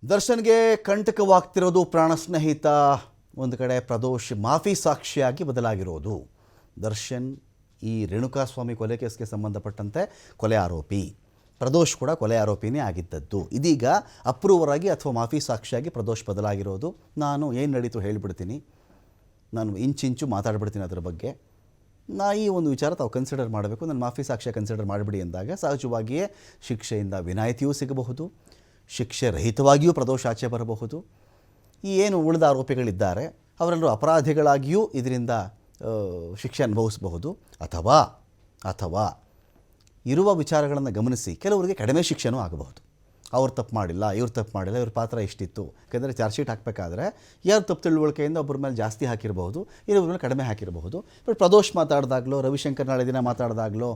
ದರ್ಶನ್ಗೆ ಕಂಟಕವಾಗ್ತಿರೋದು ಪ್ರಾಣ ಸ್ನೇಹಿತ ಒಂದು ಕಡೆ ಪ್ರದೋಷ್ ಮಾಫಿ ಸಾಕ್ಷಿಯಾಗಿ ಬದಲಾಗಿರೋದು. ದರ್ಶನ್ ಈ ರೇಣುಕಾಸ್ವಾಮಿ ಕೊಲೆ ಕೇಸ್ಗೆ ಸಂಬಂಧಪಟ್ಟಂತೆ ಕೊಲೆ ಆರೋಪಿ, ಪ್ರದೋಷ್ ಕೂಡ ಕೊಲೆ ಆರೋಪಿನೇ ಆಗಿದ್ದದ್ದು. ಇದೀಗ ಅಪ್ರೂವರ್ ಆಗಿ ಅಥವಾ ಮಾಫಿ ಸಾಕ್ಷಿಯಾಗಿ ಪ್ರದೋಷ್ ಬದಲಾಗಿರೋದು. ನಾನು ಏನು ನಡೀತು ಹೇಳಿಬಿಡ್ತೀನಿ, ನಾನು ಇಂಚಿಂಚು ಮಾತಾಡ್ಬಿಡ್ತೀನಿ ಅದರ ಬಗ್ಗೆ. ಈ ಒಂದು ವಿಚಾರ ತಾವು ಕನ್ಸಿಡರ್ ಮಾಡಬೇಕು, ನಾನು ಮಾಫಿ ಸಾಕ್ಷ್ಯ ಕನ್ಸಿಡರ್ ಮಾಡಿಬಿಡಿ ಎಂದಾಗ ಸಹಜವಾಗಿಯೇ ಶಿಕ್ಷೆಯಿಂದ ವಿನಾಯಿತಿಯೂ ಸಿಗಬಹುದು, ಶಿಕ್ಷೆ ರಹಿತವಾಗಿಯೂ ಪ್ರದೋಷ ಆಚೆ ಬರಬಹುದು. ಈ ಏನು ಉಳಿದ ಆರೋಪಿಗಳಿದ್ದಾರೆ ಅವರೆಲ್ಲರೂ ಅಪರಾಧಿಗಳಾಗಿಯೂ ಇದರಿಂದ ಶಿಕ್ಷೆ ಅನುಭವಿಸಬಹುದು. ಅಥವಾ ಇರುವ ವಿಚಾರಗಳನ್ನು ಗಮನಿಸಿ ಕೆಲವರಿಗೆ ಕಡಿಮೆ ಶಿಕ್ಷೆನೂ ಆಗಬಹುದು. ಅವ್ರು ತಪ್ಪು ಮಾಡಿಲ್ಲ, ಇವ್ರ ಪಾತ್ರ ಇಷ್ಟಿತ್ತು. ಯಾಕೆಂದರೆ ಚಾರ್ಜ್ ಶೀಟ್ ಹಾಕಬೇಕಾದ್ರೆ ಯಾರು ತಪ್ಪು ತಿಳುವಳಿಕೆಯಿಂದ ಒಬ್ಬರ ಮೇಲೆ ಜಾಸ್ತಿ ಹಾಕಿರಬಹುದು, ಇನ್ನೊಬ್ಬರ ಮೇಲೆ ಕಡಿಮೆ ಹಾಕಿರಬಹುದು. ಬಟ್ ಪ್ರದೋಷ್ ಮಾತಾಡಿದಾಗಲೋ, ರವಿಶಂಕರ್ ನಾಳೆ ದಿನ ಮಾತಾಡಿದಾಗಲೋ,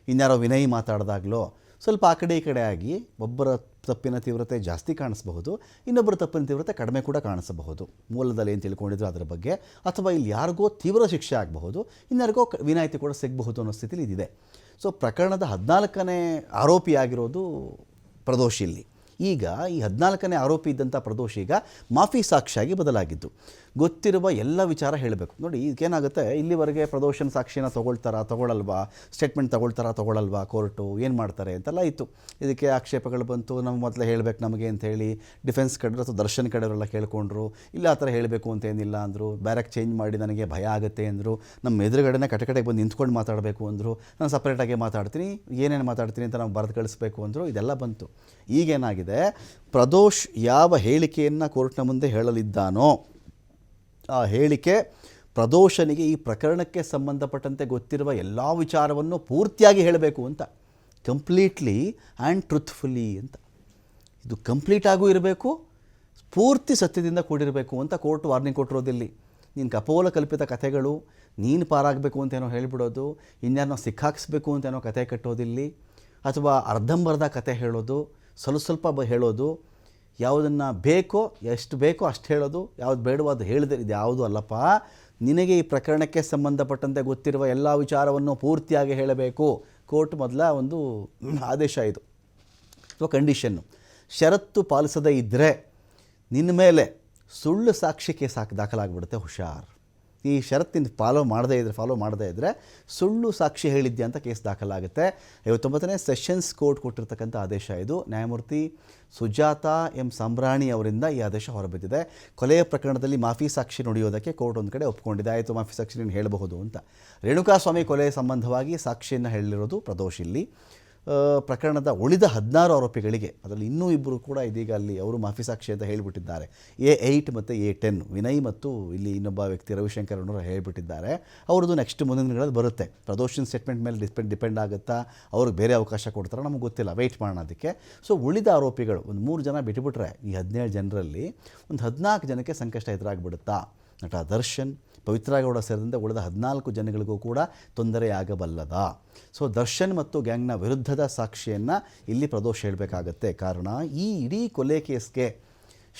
ಇನ್ಯಾರೋ ವಿನಯ್ ಮಾತಾಡಿದಾಗಲೋ ಸ್ವಲ್ಪ ಆ ಕಡೆ ಈ ಕಡೆ ಆಗಿ ಒಬ್ಬರ ತಪ್ಪಿನ ತೀವ್ರತೆ ಜಾಸ್ತಿ ಕಾಣಿಸಬಹುದು, ಇನ್ನೊಬ್ಬರ ತಪ್ಪಿನ ತೀವ್ರತೆ ಕಡಿಮೆ ಕೂಡ ಕಾಣಿಸಬಹುದು. ಮೂಲದಲ್ಲಿ ಏನು ತಿಳ್ಕೊಂಡಿದ್ರು ಅದರ ಬಗ್ಗೆ, ಅಥವಾ ಇಲ್ಲಿ ಯಾರಿಗೋ ತೀವ್ರ ಶಿಕ್ಷೆ ಆಗಬಹುದು, ಇನ್ಯಾರಿಗೋ ವಿನಾಯಿತಿ ಕೂಡ ಸಿಗಬಹುದು ಅನ್ನೋ ಸ್ಥಿತಿಲಿ ಇದಿದೆ. ಸೊ ಪ್ರಕರಣದ 14ನೇ ಆರೋಪಿಯಾಗಿರೋದು ಪ್ರದೋಷ್. ಇಲ್ಲಿ ಈಗ ಈ 14ನೇ ಆರೋಪಿ ಇದ್ದಂಥ ಪ್ರದೋಷ್ ಈಗ ಮಾಫಿ ಸಾಕ್ಷಿಯಾಗಿ ಬದಲಾಗಿದ್ದು. ಗೊತ್ತಿರುವ ಎಲ್ಲ ವಿಚಾರ ಹೇಳಬೇಕು. ನೋಡಿ, ಇದಕ್ಕೇನಾಗುತ್ತೆ, ಇಲ್ಲಿವರೆಗೆ ಪ್ರದೋಷನ ಸಾಕ್ಷಿನ ತೊಗೊಳ್ಳಲ್ವಾ, ಸ್ಟೇಟ್ಮೆಂಟ್ ತೊಗೊಳ್ಳಲ್ವಾ ಕೋರ್ಟು, ಏನು ಮಾಡ್ತಾರೆ ಅಂತೆಲ್ಲ ಇತ್ತು. ಇದಕ್ಕೆ ಆಕ್ಷೇಪಗಳು ಬಂತು. ನಮ್ಗೆ ಮೊದಲೇ ಹೇಳಬೇಕು ನಮಗೆ ಅಂಥೇಳಿ ಡಿಫೆನ್ಸ್ ಕಡೆಯವರು ಅಥವಾ ದರ್ಶನ್ ಕಡೆಯವರೆಲ್ಲ ಕೇಳ್ಕೊಂಡ್ರು. ಇಲ್ಲ ಆ ಥರ ಹೇಳಬೇಕು ಅಂತೇನಿಲ್ಲ ಅಂದರು. ಬ್ಯಾರಕ್ ಚೇಂಜ್ ಮಾಡಿ ನನಗೆ ಭಯ ಆಗುತ್ತೆ ಅಂದರು. ನಮ್ಮ ಎದುರುಗಡೆನೇ ಕಡೆಗೆ ಬಂದು ನಿಂತ್ಕೊಂಡು ಮಾತಾಡಬೇಕು ಅಂದರು. ನಾನು ಸಪ್ರೇಟಾಗಿ ಮಾತಾಡ್ತೀನಿ, ಏನೇನು ಮಾತಾಡ್ತೀನಿ ಅಂತ ನಾವು ಬರೆದು ಕಳಿಸ್ಬೇಕು ಅಂದರು. ಇದೆಲ್ಲ ಬಂತು. ಈಗೇನಾಗಿದೆ, ಪ್ರದೋಷ್ ಯಾವ ಹೇಳಿಕೆಯನ್ನು ಕೋರ್ಟ್ನ ಮುಂದೆ ಹೇಳಲಿದ್ದಾನೋ ಆ ಹೇಳಿಕೆ ಪ್ರದೋಷನಿಗೆ ಈ ಪ್ರಕರಣಕ್ಕೆ ಸಂಬಂಧಪಟ್ಟಂತೆ ಗೊತ್ತಿರುವ ಎಲ್ಲ ವಿಚಾರವನ್ನು ಪೂರ್ತಿಯಾಗಿ ಹೇಳಬೇಕು ಅಂತ, ಕಂಪ್ಲೀಟ್ಲಿ ಆ್ಯಂಡ್ ಟ್ರುತ್ಫುಲ್ಲಿ ಅಂತ. ಇದು ಕಂಪ್ಲೀಟಾಗೂ ಇರಬೇಕು, ಪೂರ್ತಿ ಸತ್ಯದಿಂದ ಕೂಡಿರಬೇಕು ಅಂತ ಕೋರ್ಟ್ ವಾರ್ನಿಂಗ್ ಕೊಟ್ಟಿರೋದಿಲ್ಲಿ. ನೀನು ಕಪೋಲ ಕಲ್ಪಿತ ಕಥೆಗಳು, ನೀನು ಪಾರಾಗಬೇಕು ಅಂತೇನೋ ಹೇಳಿಬಿಡೋದು, ಇನ್ಯಾರನ್ನೋ ಸಿಕ್ಕಾಕ್ಸ್ಬೇಕು ಅಂತೇನೋ ಕತೆ ಕಟ್ಟೋದಿಲ್ಲಿ, ಅಥವಾ ಅರ್ಧಂಬರ್ಧ ಕತೆ ಹೇಳೋದು, ಸ್ವಲ್ಪ ಹೇಳೋದು, ಯಾವುದನ್ನು ಬೇಕೋ ಎಷ್ಟು ಬೇಕೋ ಅಷ್ಟು ಹೇಳೋದು, ಯಾವುದು ಬೇಡವೋ ಅದು ಹೇಳಿದೆ, ಇದು ಯಾವುದೂ ಅಲ್ಲಪ್ಪ. ನಿನಗೆ ಈ ಪ್ರಕರಣಕ್ಕೆ ಸಂಬಂಧಪಟ್ಟಂತೆ ಗೊತ್ತಿರುವ ಎಲ್ಲ ವಿಚಾರವನ್ನು ಪೂರ್ತಿಯಾಗಿ ಹೇಳಬೇಕು. ಕೋರ್ಟ್ ಮೊದಲ ಒಂದು ಆದೇಶ ಇದು ಅಥವಾ ಕಂಡೀಷನ್ನು. ಷರತ್ತು ಪಾಲಿಸದೇ ಇದ್ದರೆ ನಿನ್ನ ಮೇಲೆ ಸುಳ್ಳು ಸಾಕ್ಷಿ ಕೇಸ್ ದಾಖಲಾಗಿಬಿಡುತ್ತೆ, ಹುಷಾರ್. ಈ ಷರತ್ತಿನ ಫಾಲೋ ಮಾಡದೇ ಇದ್ದರೆ ಸುಳ್ಳು ಸಾಕ್ಷಿ ಹೇಳಿದ್ಯಾ ಅಂತ ಕೇಸ್ ದಾಖಲಾಗುತ್ತೆ. 59ನೇ ಸೆಷನ್ಸ್ ಕೋರ್ಟ್ ಕೊಟ್ಟಿರ್ತಕ್ಕಂಥ ಆದೇಶ ಇದು. ನ್ಯಾಯಮೂರ್ತಿ ಸುಜಾತಾ ಎಂ ಸಂಬ್ರಾಣಿ ಅವರಿಂದ ಈ ಆದೇಶ ಹೊರಬಿದ್ದಿದೆ. ಕೊಲೆಯ ಪ್ರಕರಣದಲ್ಲಿ ಮಾಫಿ ಸಾಕ್ಷಿ ನುಡಿಯೋದಕ್ಕೆ ಕೋರ್ಟ್ ಒಂದು ಕಡೆ ಒಪ್ಕೊಂಡಿದೆ. ಆಯಿತು, ಮಾಫಿ ಸಾಕ್ಷಿ ನೀನು ಹೇಳಬಹುದು ಅಂತ. ರೇಣುಕಾಸ್ವಾಮಿ ಕೊಲೆ ಸಂಬಂಧವಾಗಿ ಸಾಕ್ಷಿಯನ್ನು ಹೇಳಿರೋದು ಪ್ರದೋಷ್. ಇಲ್ಲಿ ಪ್ರಕರಣದ ಉಳಿದ 16 ಆರೋಪಿಗಳಿಗೆ, ಅದರಲ್ಲಿ ಇನ್ನೂ ಇಬ್ಬರು ಕೂಡ ಇದೀಗ ಅಲ್ಲಿ ಅವರು ಮಾಫಿ ಸಾಕ್ಷಿ ಅಂತ ಹೇಳಿಬಿಟ್ಟಿದ್ದಾರೆ. A8 ಮತ್ತು A10 ವಿನಯ್ ಮತ್ತು ಇಲ್ಲಿ ಇನ್ನೊಬ್ಬ ವ್ಯಕ್ತಿ ರವಿಶಂಕರ್ ಅನ್ನೋರು ಹೇಳಿಬಿಟ್ಟಿದ್ದಾರೆ. ಅವ್ರದ್ದು ನೆಕ್ಸ್ಟ್ ಮುಂದಿನ ದಿನಗಳಲ್ಲಿ ಬರುತ್ತೆ. ಪ್ರದೋಷನ್ ಸ್ಟೇಟ್ಮೆಂಟ್ ಮೇಲೆ ಡಿಪೆಂಡ್ ಆಗುತ್ತಾ, ಅವ್ರಿಗೆ ಬೇರೆ ಅವಕಾಶ ಕೊಡ್ತಾರೆ, ನಮಗೆ ಗೊತ್ತಿಲ್ಲ, ವೆಯ್ಟ್ ಮಾಡೋಣ ಅದಕ್ಕೆ. ಸೊ ಉಳಿದ ಆರೋಪಿಗಳು ಒಂದು 3 ಜನ ಬಿಟ್ಟುಬಿಟ್ರೆ ಈ 17 ಜನರಲ್ಲಿ ಒಂದು 14 ಜನಕ್ಕೆ ಸಂಕಷ್ಟ ಎದುರಾಗ್ಬಿಡುತ್ತಾ. ನಟ ದರ್ಶನ್, ಪವಿತ್ರ ಗೌಡ ಸೇರಿದಂತೆ ಉಳಿದ 14 ಜನಗಳಿಗೂ ಕೂಡ ತೊಂದರೆಯಾಗಬಲ್ಲದ. ಸೊ ದರ್ಶನ್ ಮತ್ತು ಗ್ಯಾಂಗ್ನ ವಿರುದ್ಧದ ಸಾಕ್ಷಿಯನ್ನು ಇಲ್ಲಿ ಪ್ರದೋಷ್ ಹೇಳಬೇಕಾಗತ್ತೆ. ಕಾರಣ ಈ ಇಡೀ ಕೊಲೆ ಕೇಸ್ಗೆ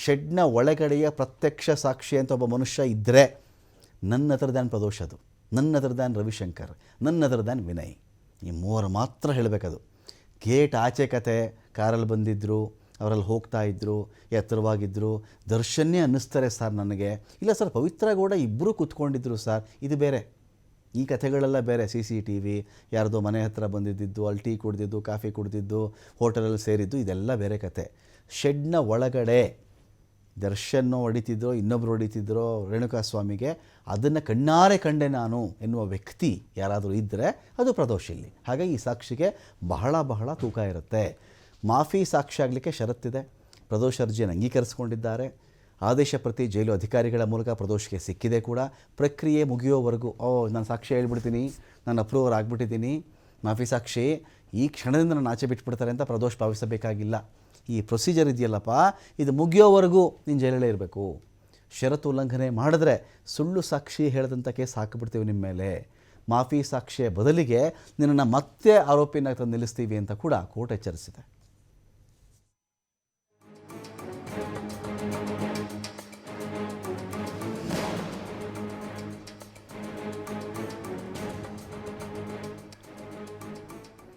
ಶೆಡ್ನ ಒಳಗಡೆಯ ಪ್ರತ್ಯಕ್ಷ ಸಾಕ್ಷಿ ಅಂತ ಒಬ್ಬ ಮನುಷ್ಯ ಇದ್ದರೆ ನನ್ನ ಹತ್ರದಾನ್ ಪ್ರದೋಷ್, ಅದು ನನ್ನ ಹತ್ರದಾನ್ ರವಿಶಂಕರ್, ನನ್ನ ಹತ್ರದಾನ್ ವಿನಯ್. ಈ 3 ಮಾತ್ರ ಹೇಳಬೇಕದು. ಗೇಟ್ ಆಚೆ ಕತೆ, ಕಾರಲ್ಲಿ ಬಂದಿದ್ದರು, ಅವರಲ್ಲಿ ಹೋಗ್ತಾ ಇದ್ದರು, ಎತ್ತರವಾಗಿದ್ದರು, ದರ್ಶನ್ನೇ ಅನ್ನಿಸ್ತಾರೆ ಸರ್ ನನಗೆ. ಇಲ್ಲ ಸರ್, ಪವಿತ್ರ ಗೌಡ ಇಬ್ಬರೂ ಕೂತ್ಕೊಂಡಿದ್ರು ಸರ್, ಇದು ಬೇರೆ. ಈ ಕಥೆಗಳೆಲ್ಲ ಬೇರೆ. CCTV, ಯಾರ್ದೋ ಮನೆ ಹತ್ರ ಬಂದಿದ್ದು, ಅಲ್ಲಿ ಟೀ ಕುಡ್ದಿದ್ದು, ಕಾಫಿ ಕುಡ್ದಿದ್ದು, ಹೋಟೆಲಲ್ಲಿ ಸೇರಿದ್ದು, ಇದೆಲ್ಲ ಬೇರೆ ಕತೆ. ಶೆಡ್ನ ಒಳಗಡೆ ದರ್ಶನ್ನೋ ಹೊಡಿತಿದ್ರೋ, ಇನ್ನೊಬ್ರು ಹೊಡಿತಿದ್ರೋ ರೇಣುಕಾಸ್ವಾಮಿಗೆ, ಅದನ್ನು ಕಣ್ಣಾರೆ ಕಂಡೆ ನಾನು ಎನ್ನುವ ವ್ಯಕ್ತಿ ಯಾರಾದರೂ ಇದ್ದರೆ ಅದು ಪ್ರದೋಷ್ ಇಲ್ಲಿ. ಹಾಗಾಗಿ ಈ ಸಾಕ್ಷಿಗೆ ಬಹಳ ಬಹಳ ತೂಕ ಇರುತ್ತೆ. ಮಾಫಿ ಸಾಕ್ಷಿ ಆಗಲಿಕ್ಕೆ ಷರತ್ತಿದೆ. ಪ್ರದೋಷ್ ಅರ್ಜಿಯನ್ನು ಅಂಗೀಕರಿಸಿಕೊಂಡಿದ್ದಾರೆ. ಆದೇಶ ಪ್ರತಿ ಜೈಲು ಅಧಿಕಾರಿಗಳ ಮೂಲಕ ಪ್ರದೋಷ್ಗೆ ಸಿಕ್ಕಿದೆ ಕೂಡ. ಪ್ರಕ್ರಿಯೆ ಮುಗಿಯೋವರೆಗೂ ನಾನು ಸಾಕ್ಷಿ ಹೇಳ್ಬಿಡ್ತೀನಿ, ನಾನು ಅಪ್ರೂವರ್ ಆಗಿಬಿಟ್ಟಿದ್ದೀನಿ, ಮಾಫಿ ಸಾಕ್ಷಿ ಈ ಕ್ಷಣದಿಂದ ನಾನು ಆಚೆ ಬಿಟ್ಬಿಡ್ತಾರೆ ಅಂತ ಪ್ರದೋಷ್ ಭಾವಿಸಬೇಕಾಗಿಲ್ಲ. ಈ ಪ್ರೊಸೀಜರ್ ಇದೆಯಲ್ಲಪ್ಪ, ಇದು ಮುಗಿಯೋವರೆಗೂ ನೀನು ಜೈಲಲ್ಲೇ ಇರಬೇಕು. ಷರತ್ತು ಉಲ್ಲಂಘನೆ ಮಾಡಿದ್ರೆ ಸುಳ್ಳು ಸಾಕ್ಷಿ ಹೇಳಿದಂಥ ಕೇಸ್ ಹಾಕಿಬಿಡ್ತೀವಿ ನಿಮ್ಮ ಮೇಲೆ. ಮಾಫಿ ಸಾಕ್ಷಿಯ ಬದಲಿಗೆ ನಿನ್ನನ್ನು ಮತ್ತೆ ಆರೋಪಿನ ನಿಲ್ಲಿಸ್ತೀವಿ ಅಂತ ಕೂಡ ಕೋರ್ಟ್ ಎಚ್ಚರಿಸಿದೆ.